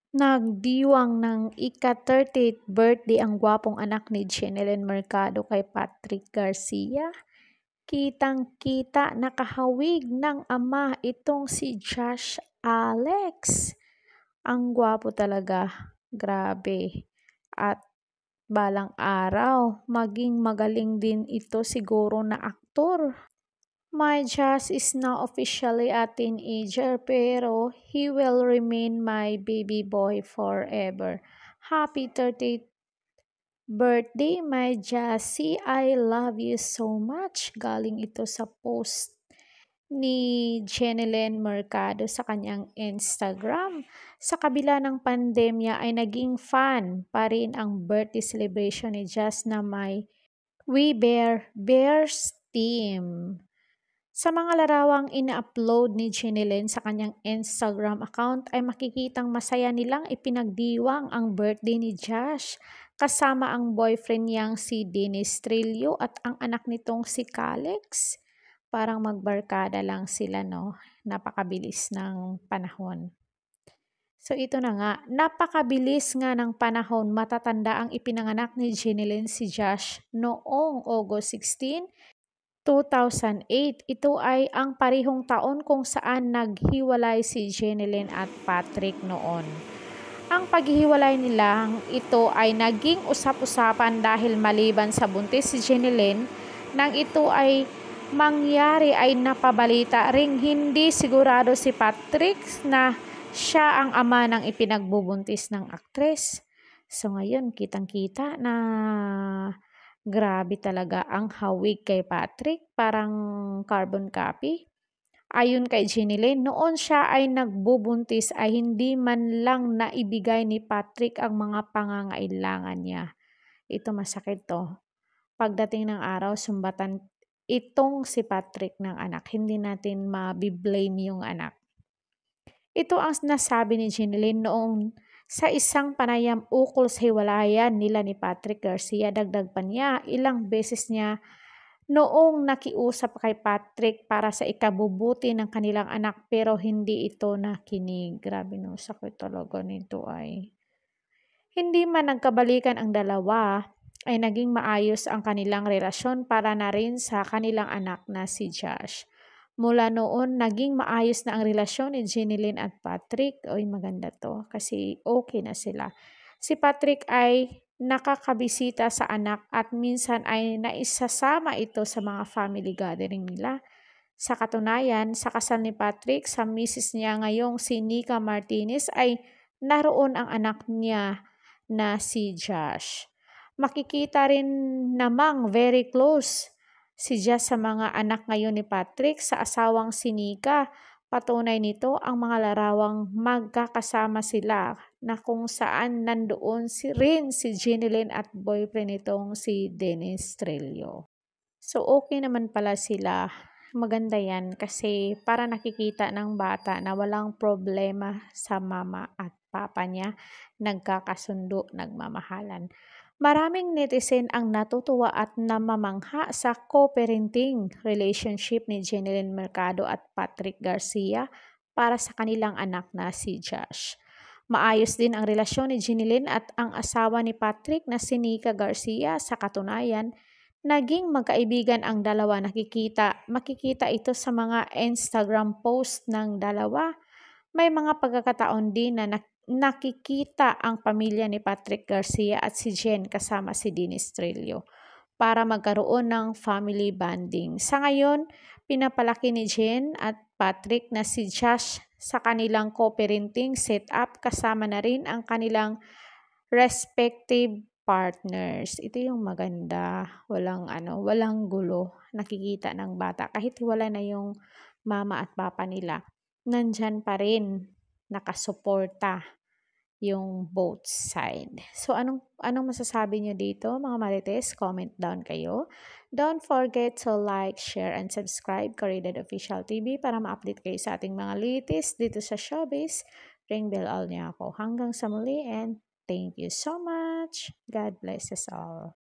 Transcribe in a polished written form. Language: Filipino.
Nagdiwang ng ika-38th birthday ang gwapong anak ni Jeneline Mercado kay Patrick Garcia. Kitang-kita nakahawig ng ama itong si Josh Alex. Ang gwapo talaga, grabe. At balang araw, maging magaling din ito siguro na aktor. My Josh is now officially a teenager pero he will remain my baby boy forever. Happy 30th birthday, my Jassy. I love you so much. Galing ito sa post ni Jeneline Mercado sa kanyang Instagram. Sa kabila ng pandemya ay naging fan pa rin ang birthday celebration ni Jazz na may We Bear Bears team. Sa mga larawang ina-upload ni Jeneline sa kanyang Instagram account ay makikitang masaya nilang ipinagdiwang ang birthday ni Josh kasama ang boyfriend niyang si Dennis Trillo at ang anak nitong si Calex. Parang magbarkada lang sila, no? Napakabilis ng panahon. So ito na nga, napakabilis nga ng panahon, matatanda ang ipinanganak ni Jeneline si Josh noong August 16, 2008. Ito ay ang parihong taon kung saan naghiwalay si Jeneline at Patrick noon. Ang paghihiwalay nilang ito ay naging usap-usapan dahil maliban sa buntis si Jeneline, nang ito ay mangyari ay napabalita ring hindi sigurado si Patrick na siya ang ama ng ipinagbubuntis ng aktres. So ngayon, kitang-kita na grabe talaga ang hawig kay Patrick, parang carbon copy. Ayon kay Jeneline, noon siya ay nagbubuntis ay hindi man lang naibigay ni Patrick ang mga pangangailangan niya. Ito masakit to. Pagdating ng araw, sumbatan itong si Patrick ng anak. Hindi natin mabiblame yung anak. Ito ang nasabi ni Jeneline noong sa isang panayam ukol sa hiwalayan nila ni Patrick Garcia. Dagdag pa niya, ilang beses niya noong nakiusap kay Patrick para sa ikabubuti ng kanilang anak pero hindi ito nakinig. Grabe no, sakit talaga nito ay. Hindi man nagkabalikan ang dalawa, ay naging maayos ang kanilang relasyon para na rin sa kanilang anak na si Josh. Mula noon, naging maayos na ang relasyon ni Jeneline at Patrick. Oy, maganda to kasi okay na sila. Si Patrick ay nakakabisita sa anak at minsan ay naisasama ito sa mga family gathering nila. Sa katunayan, sa kasal ni Patrick sa misis niya ngayong si Nika Martinez ay naroon ang anak niya na si Josh. Makikita rin namang very close si Josh sa mga anak ngayon ni Patrick sa asawang si Nika. Patunay nito ang mga larawang magkakasama sila na kung saan nandoon rin si Jeneline at boyfriend nitong si Dennis Trillo. So okay naman pala sila. Maganda yan kasi para nakikita ng bata na walang problema sa mama at papa niya, nagkakasundo, nagmamahalan. Maraming netizen ang natutuwa at namamangha sa co-parenting relationship ni Jeneline Mercado at Patrick Garcia para sa kanilang anak na si Josh. Maayos din ang relasyon ni Jeneline at ang asawa ni Patrick na si Nika Garcia. Sa katunayan, naging magkaibigan ang dalawa. Makikita ito sa mga Instagram post ng dalawa. May mga pagkakataon din na nakikita ang pamilya ni Patrick Garcia at si Jen kasama si Dennis Trillo para magkaroon ng family bonding. Sa ngayon, pinapalaki ni Jen at Patrick na si Josh sa kanilang co-parenting setup kasama na rin ang kanilang respective partners. Ito yung maganda, walang gulo. Nakikita ng bata kahit wala na yung mama at papa nila. Nandyan pa rin nakasuporta yung both side. So anong masasabi niyo dito mga marites? Comment down kayo. Don't forget to like, share, and subscribe Karidad Official TV para ma-update kayo sa ating mga latest dito sa showbiz. Ring bell all niya ako. Hanggang sa muli and thank you so much. God bless us all.